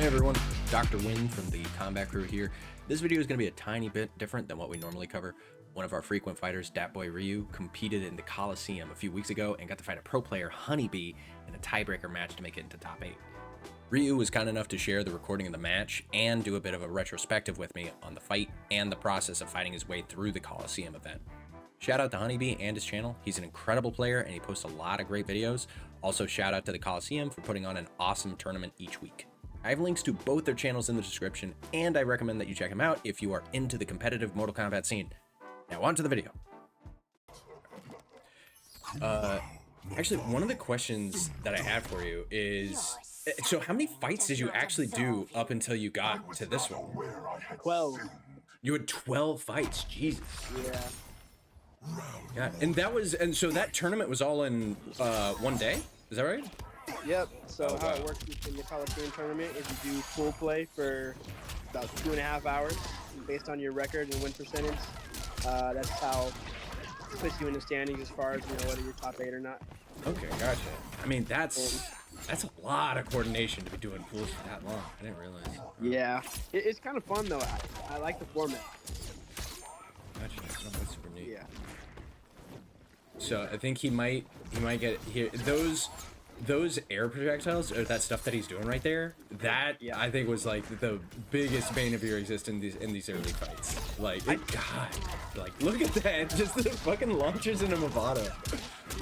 Hey everyone, DoctorWin from the Kombat crew here. This video is going to be a tiny bit different than what we normally cover. One of our frequent fighters, DatBoyRyu, competed in the Kolosseum a few weeks ago and got to fight a pro player, HoneyBee, in a tiebreaker match to make it into top 8. Ryu was kind enough to share the recording of the match and do a bit of a retrospective with me on the fight and the process of fighting his way through the Kolosseum event. Shout out to HoneyBee and his channel. He's an incredible player and he posts a lot of great videos. Also shout out to the Kolosseum for putting on an awesome tournament each week. I have links to both their channels in the description, and I recommend that you check them out if you are into the competitive Mortal Kombat scene. Now on to the video. Actually, one of the questions that I have for you is, so how many fights did you actually do up until you got to this one? 12. You had 12 fights, Jesus. Yeah. Yeah, and that was, and so that tournament was all in one day? Is that right? Yep. So how it works in the Kolosseum tournament is you do full play for about 2.5 hours based on your record and win percentage. That's how it puts you in the standings as far as, you know, whether you're top 8 or not. Okay, gotcha. I mean, that's a lot of coordination to be doing pools for that long. I didn't realize. Yeah. It's kind of fun though. I like the format. Gotcha. Oh, that's super neat. Yeah. So I think he might get here. Those air projectiles, or that stuff that he's doing right there, that Yeah. I think was like the biggest bane of your existence in these early fights. Like, God, like look at that, just the fucking launchers in a Movado.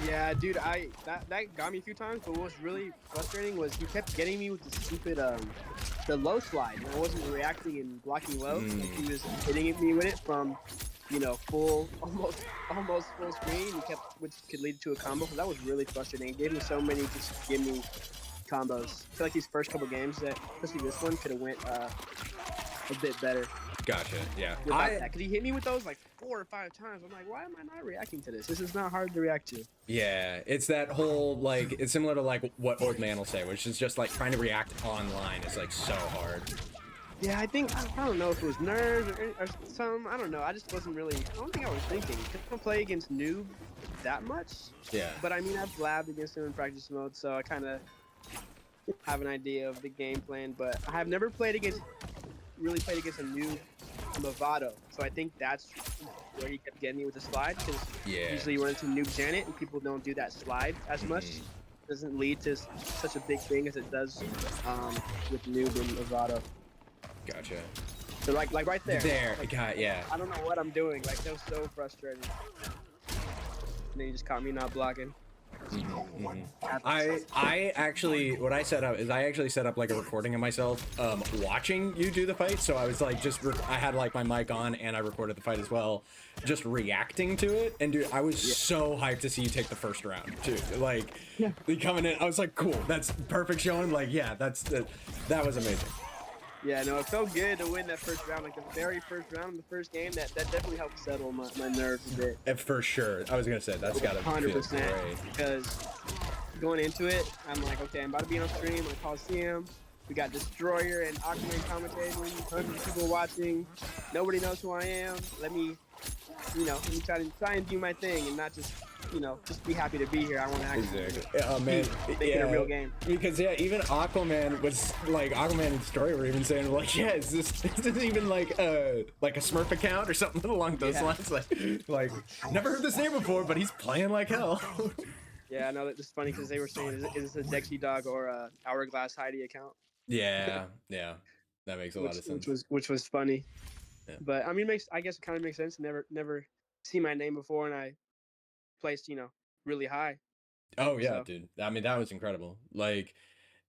Yeah, dude, that got me a few times, but what was really frustrating was he kept getting me with the stupid the low slide, and I wasn't reacting and blocking low. Like, he was hitting me with it from, you know, full, almost full screen, which could lead to a combo. So that was really frustrating. It gave me so many just gimme combos. I feel like these first couple games, especially this one, could have went a bit better. Gotcha. Yeah. Because he hit me with those like 4 or 5 times. I'm like, why am I not reacting to this? This is not hard to react to. Yeah, it's that whole, like, it's similar to like what Old Man will say, which is just like trying to react online is like so hard. Yeah, I don't know if it was nerves or something. I don't know. I just wasn't really, I don't think I was thinking. I don't play against Noob that much. Yeah. But I mean, I've labbed against him in practice mode, so I kind of have an idea of the game plan. But I have never really played against a Noob Movado. So I think that's where he kept getting me with the slide, because usually you run into Noob Janet and people don't do that slide as much. It doesn't lead to such a big thing as it does with Noob and Movado. Gotcha. So like right there. There, like, yeah. I don't know what I'm doing. Like, that was so frustrating. And then you just caught me not blocking. I actually, what I set up is I actually set up like a recording of myself watching you do the fight. So I was like, I had like my mic on and I recorded the fight as well, just reacting to it. And dude, I was so hyped to see you take the first round too. Like, coming in, I was like, cool, that's perfect showing. Like, yeah, that was amazing. Yeah, no, it felt good to win that first round, like the very first round in the first game. That definitely helped settle my nerves a bit. And for sure, I was gonna say that's gotta 100%. Because going into it, I'm like, okay, I'm about to be on stream on Kolosseum. We got Destroyer and Aquaman commentating, hundreds of people watching. Nobody knows who I am. Let me try and do my thing and not just, just be happy to be here. I want to actually make it a real game. Because even Aquaman was like, Aquaman and Destroyer were even saying like, yeah, is this even like a Smurf account or something along those lines? Like never heard this name before, but he's playing like hell. Yeah, I know that. It's funny because they were saying, is this a Dexy Dog or a Hourglass Heidi account? Yeah, that makes a lot of sense. Which was funny. Yeah. But I mean, I guess it kind of makes sense. Never see my name before, and I placed, really high. Oh yeah, dude. I mean, that was incredible. Like,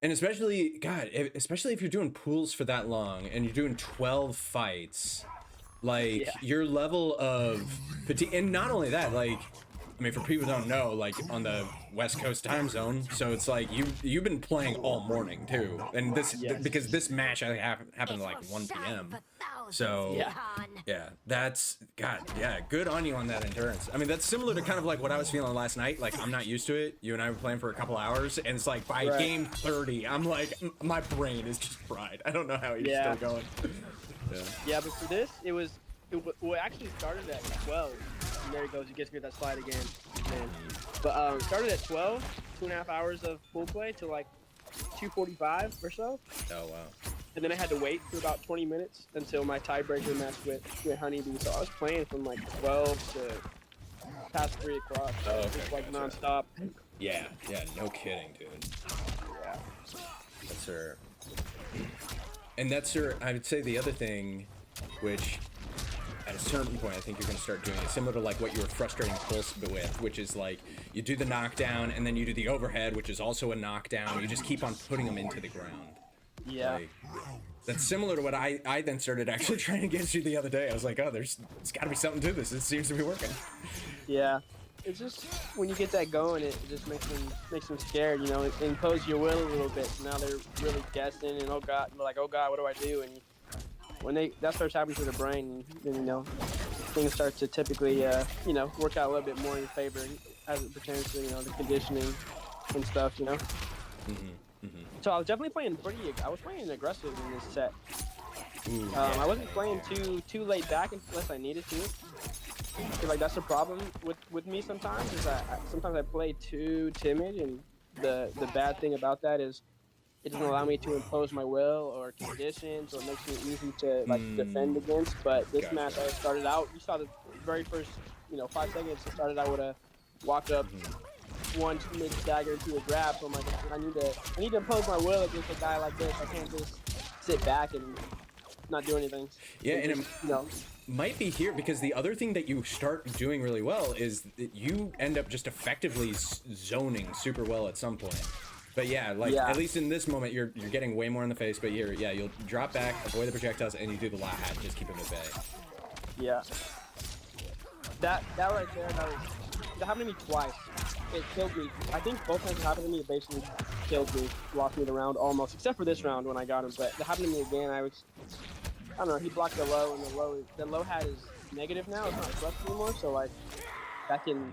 and especially if you're doing pools for that long and you're doing 12 fights, like your level of fatigue, and not only that, like, I mean, for people who don't know, like on the West Coast time zone, so it's like you've been playing all morning too, and because this match happened at like 1 p.m. So that's good on you on that endurance. I mean, that's similar to kind of like what I was feeling last night. Like, I'm not used to it. You and I were playing for a couple hours, and it's like by game 30, I'm like, my brain is just fried. I don't know how you're still going. Yeah, but for this, it actually started at 12. And there he goes. He gets me that slide again. Man. But started at 12, 2.5 hours of full play to like 2:45 or so. Oh wow. and then I had to wait for about 20 minutes until my tiebreaker match with HoneyBee. So I was playing from like 12 to past 3 o'clock. Oh, okay, just like gotcha. nonstop. Yeah, no kidding, dude. Yeah. That's her. And that's her. I would say the other thing, which at a certain point I think you're gonna start doing, is similar to like what you were frustrating Pulse with, which is like you do the knockdown and then you do the overhead, which is also a knockdown. You just keep on putting them into the ground. Yeah. Like, that's similar to what I then started actually trying against you the other day. I was like, oh, there's got to be something to this. It seems to be working. Yeah. It's just when you get that going, it just makes them scared, you know. It impose your will a little bit. So now they're really guessing, and oh god, what do I do? And when that starts happening to the brain, then you know things start to typically work out a little bit more in your favor as it pertains to the conditioning and stuff, you know. So I was definitely playing I was playing aggressive in this set. Ooh, I wasn't playing too laid back unless I needed to. I feel like that's the problem with me sometimes, is sometimes I play too timid, and the bad thing about that is it doesn't allow me to impose my will or conditions, or it makes me easy to defend against. But this match, I started out, you saw the very first 5 seconds, I started out with a walk up, one mid stagger to a grab. So I'm like, I need to impose my will against a guy like this. I can't just sit back and not do anything. Yeah, and it might be here because the other thing that you start doing really well is that you end up just effectively zoning super well at some point. But yeah, at least in this moment, you're getting way more in the face. But you'll drop back, avoid the projectiles, and you do the lat hat, just keep him at bay. Yeah. That right there, that happened to me twice. It killed me. I think both times it happened to me, it basically killed me, lost me the round almost, except for this round when I got him. But it happened to me again. I don't know. He blocked the low, and the low hat is negative now. It's not plus anymore. So like that can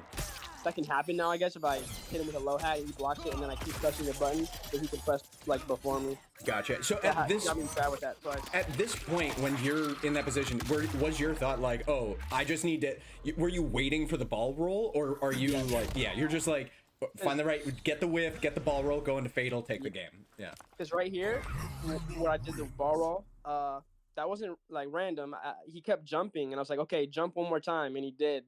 happen now, I guess, if I hit him with a low hat and he blocks it, and then I keep pressing the button so he can press like before me. Gotcha. So got me bad with that. So at this point, when you're in that position, was your thought like, oh, I just need to? Were you waiting for the ball roll, or are you you're just like, find the right, get the whiff, get the ball roll, go into fatal, take the game. Yeah. Because right here, where I did the ball roll, that wasn't like random. He kept jumping, and I was like, okay, jump one more time, and he did.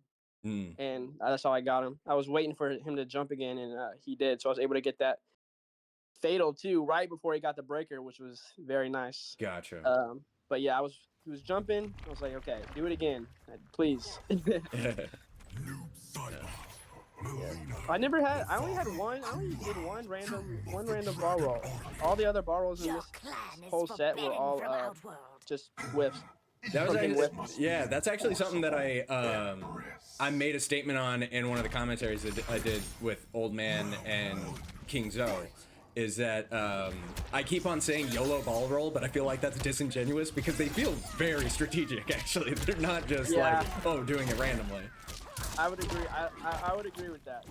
And that's how I got him. I was waiting for him to jump again, and he did. So I was able to get that fatal too right before he got the breaker, which was very nice. Gotcha. But yeah, he was jumping. I was like, okay, do it again, please. I only did one random ball roll. All the other ball rolls in this whole set were all just whiffs. That was that's actually something that I made a statement on in one of the commentaries that I did with Old Man and King Zoe, is that I keep on saying YOLO ball roll, but I feel like that's disingenuous because they feel very strategic, actually. They're not just doing it randomly. I would agree. I would agree with that.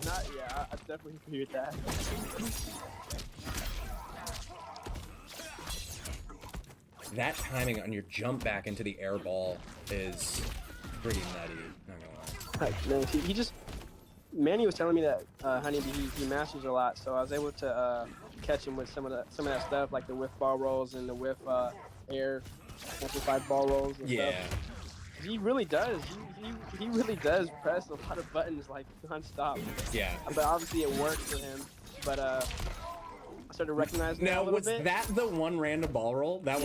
I definitely agree with that. That timing on your jump back into the air ball is pretty nutty. Not gonna lie. Man, he just Manny was telling me that HoneyBee he masters a lot, so I was able to catch him with some of that stuff, like the whiff ball rolls and the whiff air amplified ball rolls and stuff. He really does. He really does press a lot of buttons like non-stop. Yeah. But obviously it worked for him. But I started recognizing that a little bit. Now, was that the one random ball roll? That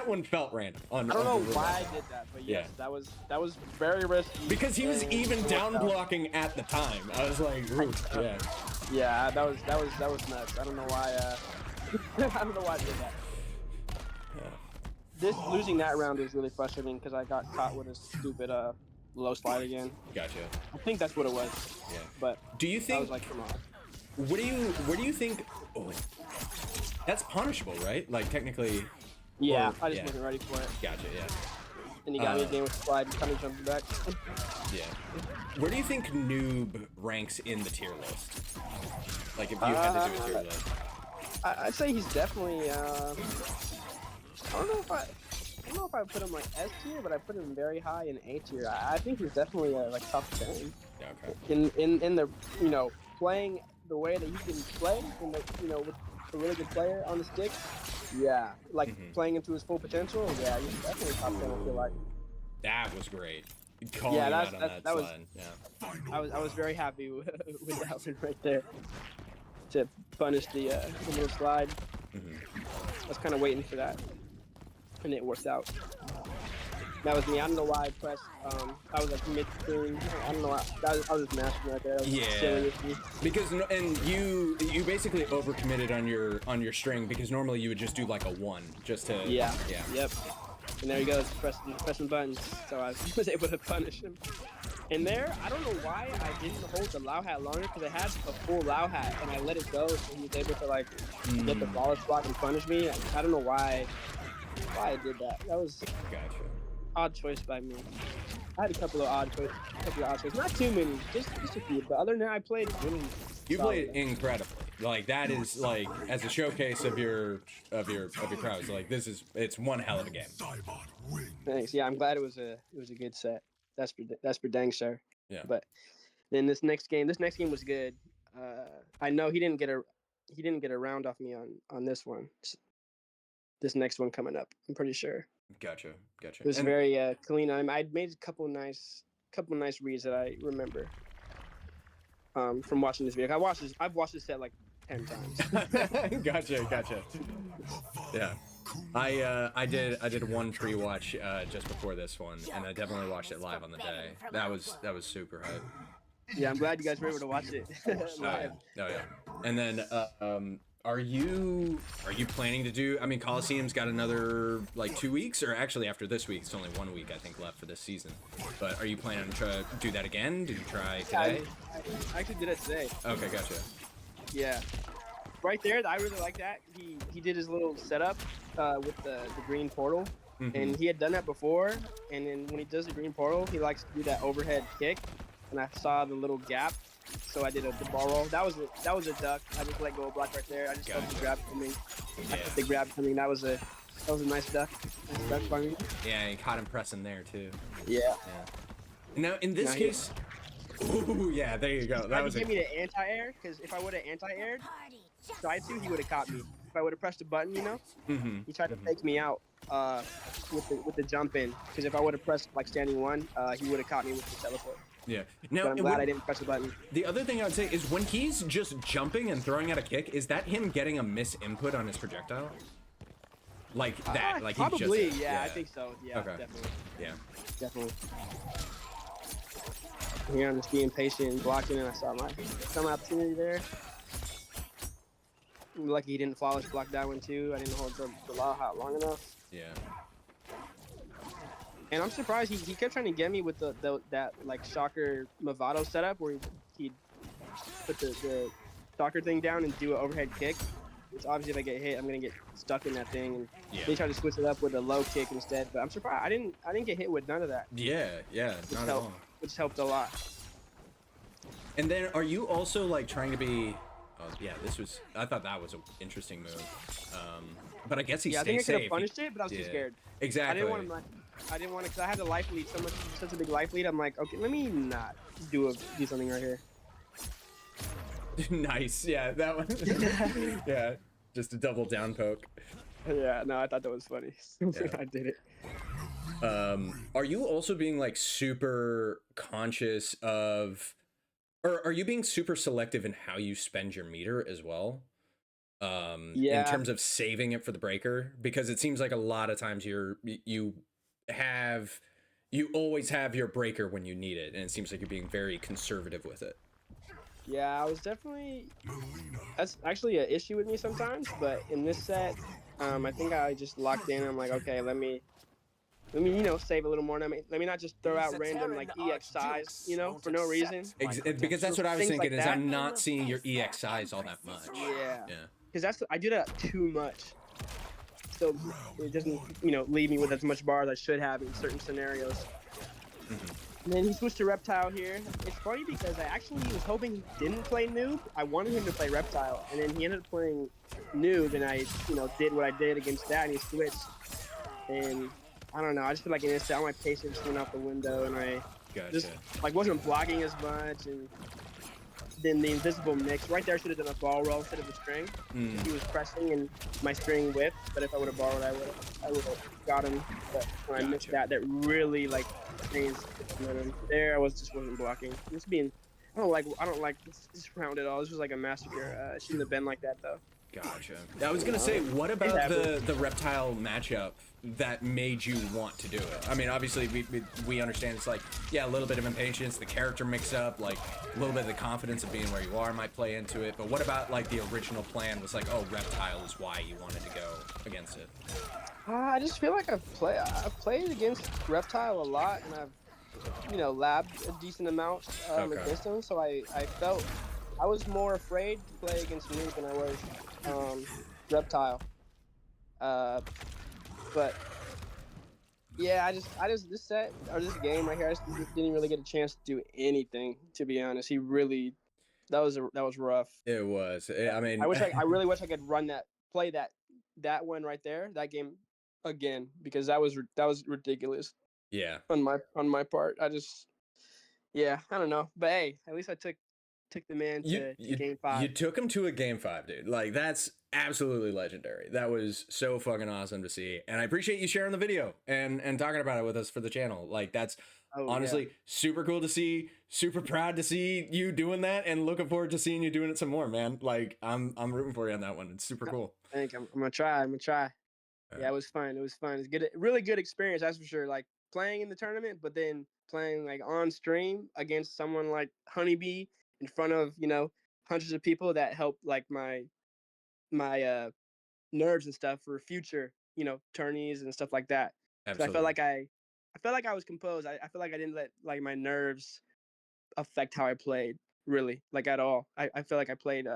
one felt random. I don't know why I did that, but yes, that was very risky. Because he was even down blocking at the time. I was like, yeah, that was nuts. I don't know why. I don't know why I did that. Losing that round was really frustrating because I got caught with a stupid low slide again. Gotcha. I think that's what it was. Yeah. But do you think? I was like, come on. What do you think? Oh, that's punishable, right? Like technically. Yeah, I just wasn't ready for it. Gotcha. Yeah. And he got me again with the slide and kind of jumped back. Yeah. Where do you think Noob ranks in the tier list? Like if you had to do a tier list. I'd say he's definitely. I don't know if I put him like S tier, but I put him very high in A tier. I think he's definitely like top 10. Yeah, okay. In the playing the way that he can play, with a really good player on the stick, Yeah, like playing into his full potential. Yeah, he's definitely top 10. I feel like. That was great. Calling Yeah, him out on that was. slide. Yeah. I was very happy with that one right there to punish the little slide. I was kind of waiting for that, and it worked out. That was me. I don't know why I pressed. I was like mid-screen. I don't know why. I was just mashing right there. That was silly with me. Because you basically overcommitted on your string because normally you would just do like a 1 just to. Yeah. Yep. And there he goes, pressing buttons. So I was able to punish him. And there, I don't know why I didn't hold the Lao hat longer because I had a full Lao hat and I let it go, so he was able to like get the flawless block and punish me. I don't know why I did that. That was odd choice by me. I had a couple of odd choices, not too many, just a few. But other than that, I played really. You played incredibly. Like that is like as a showcase of your prowess. Like it's one hell of a game. Thanks. Yeah, I'm glad it was a good set. That's for dang sure. Yeah. But then this next game was good. I know he didn't get a round off me on this one. This next one coming up, I'm pretty sure. Gotcha. It was very clean. I'd made a couple nice reads that I remember. From watching this video, I've watched this set like 10 times. Gotcha. Yeah. I did one pre-watch just before this one, and I definitely watched it live on the day. That was super hype. Yeah, I'm glad you guys were able to watch it live. Oh yeah. And then are you planning to do? I mean, Kolosseum's got another like 2 weeks, or actually after this week, it's only 1 week I think left for this season. But are you planning to do that again? Did you try today? I actually did it today. Okay, gotcha. Yeah. Right there, I really like that. He did his little setup with the green portal, and he had done that before. And then when he does the green portal, he likes to do that overhead kick. And I saw the little gap, so I did the ball roll. That was a duck. I just let go of block right there. I just felt the grab coming. I felt the grab coming. That was a nice duck. Nice duck by me. Yeah, he caught him pressing there too. Yeah. Now in this case, ooh, yeah, there you go. That was give me the anti-air, because if I would have anti-aired, tried to, he would have caught me. If I would have pressed the button, you know, he tried to fake me out with the jump in. Because if I would have pressed like standing 1, he would have caught me with the teleport. Yeah. Now, but I'm glad I didn't press the button. The other thing I would say is when he's just jumping and throwing out a kick, is that him getting a miss input on his projectile? Like that? Like probably, he just, yeah, I think so. Yeah, okay. Definitely. Yeah. Definitely. Here I'm just being patient and blocking, and I saw my opportunity there. I'm lucky he didn't flawless block that one too. I didn't hold the Lao hat long enough. Yeah. And I'm surprised he kept trying to get me with that like shocker Movado setup where he'd put the shocker thing down and do an overhead kick. Which obviously if I get hit, I'm gonna get stuck in that thing. And they tried to switch it up with a low kick instead. But I'm surprised I didn't get hit with none of that. Yeah, not at all. Which helped a lot. And then are you also like trying to be? Oh yeah, I thought that was an interesting move. But I guess he I stayed think I could have safe. punished it, but I was too scared. Exactly. I didn't want to, because I had a life lead, such a big life lead. I'm like, okay, let me not do something right here. Nice, yeah, that one. Yeah, just a double down poke. Yeah, no, I thought that was funny. I did it. Are you also being like super conscious of, or are you being super selective in how you spend your meter as well? In terms of saving it for the breaker, because it seems like a lot of times you always have your breaker when you need it, and it seems like you're being very conservative with it. Yeah, I was definitely. That's actually an issue with me sometimes, but in this set, I think I just locked in. I'm like, okay, let me save a little more. Let me not just throw out random like EX size, for no reason. Because that's what I was thinking. Like is I'm not seeing your EX size all that much. Yeah. Because I do that too much. So it doesn't, leave me with as much bar as I should have in certain scenarios. And then he switched to Reptile here. It's funny because I actually was hoping he didn't play Noob. I wanted him to play Reptile, and then he ended up playing Noob, and I, did what I did against that, and he switched. And I don't know, I just feel like in this set, all my patience went out the window, and I just wasn't blocking as much, and then the invisible mix. Right there, I should have done a ball roll instead of a string. He was pressing and my string whipped, but if I would have borrowed, I would have got him. But when I missed that really like changed momentum. There, I wasn't blocking. Just being, I don't like this round at all. This was like a massacre. It shouldn't have been like that though. Gotcha. I was gonna say, what about the reptile matchup that made you want to do it? I mean, obviously we understand it's like, yeah, a little bit of impatience, the character mix up, like a little bit of the confidence of being where you are might play into it. But what about like the original plan was like, oh, reptile is why you wanted to go against it? I just feel like I've played against reptile a lot, and I've labbed a decent amount against him. So I felt I was more afraid to play against Noob than I was reptile. But yeah, I just this set or this game right here, I just didn't really get a chance to do anything. To be honest, that was rough. It was. I mean, I really wish I could play that one right there, that game again, because that was ridiculous. Yeah. On my part, I don't know, but hey, at least I took the man to game 5. You took him to a game 5, dude. Like, that's absolutely legendary. That was so fucking awesome to see. And I appreciate you sharing the video and talking about it with us for the channel. Like, that's honestly super cool to see. Super proud to see you doing that and looking forward to seeing you doing it some more, man. Like, I'm rooting for you on that one. It's super cool. I think I'm gonna try. Yeah, it was fun. It's good. Really good experience, that's for sure. Like playing in the tournament, but then playing like on stream against someone like HoneyBee in front of hundreds of people that help like my nerves and stuff for future tourneys and stuff like that. So I felt like I was composed. I feel like I didn't let like my nerves affect how I played really like at all. I feel like I played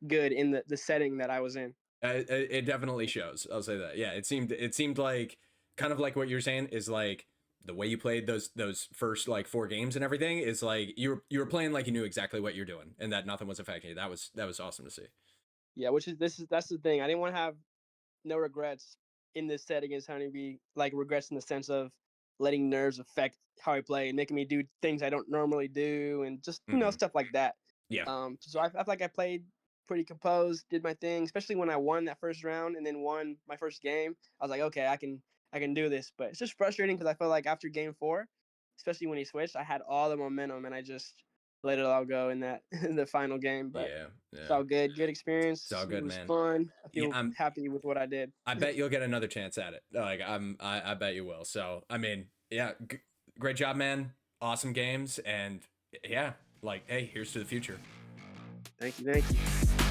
good in the setting that I was in. It definitely shows. I'll say that. Yeah, it seemed like kind of like what you're saying is like the way you played those first like 4 games and everything is like you were playing like you knew exactly what you're doing and that nothing was affecting you. That was awesome to see. Yeah, that's the thing. I didn't want to have no regrets in this set against HoneyBee, like regrets in the sense of letting nerves affect how I play and making me do things I don't normally do and just stuff like that. Yeah. So I feel like I played pretty composed, did my thing, especially when I won that first round and then won my first game. I was like, okay, I can do this. But it's just frustrating because I felt like after game 4, especially when he switched, I had all the momentum and I just let it all go in the final game. But yeah. It's all good. Good experience. It's all good, man. It was fun. I feel happy with what I did. I bet you'll get another chance at it. Like I bet you will. So I mean, yeah, great job, man. Awesome games, and yeah, like hey, here's to the future. Thank you.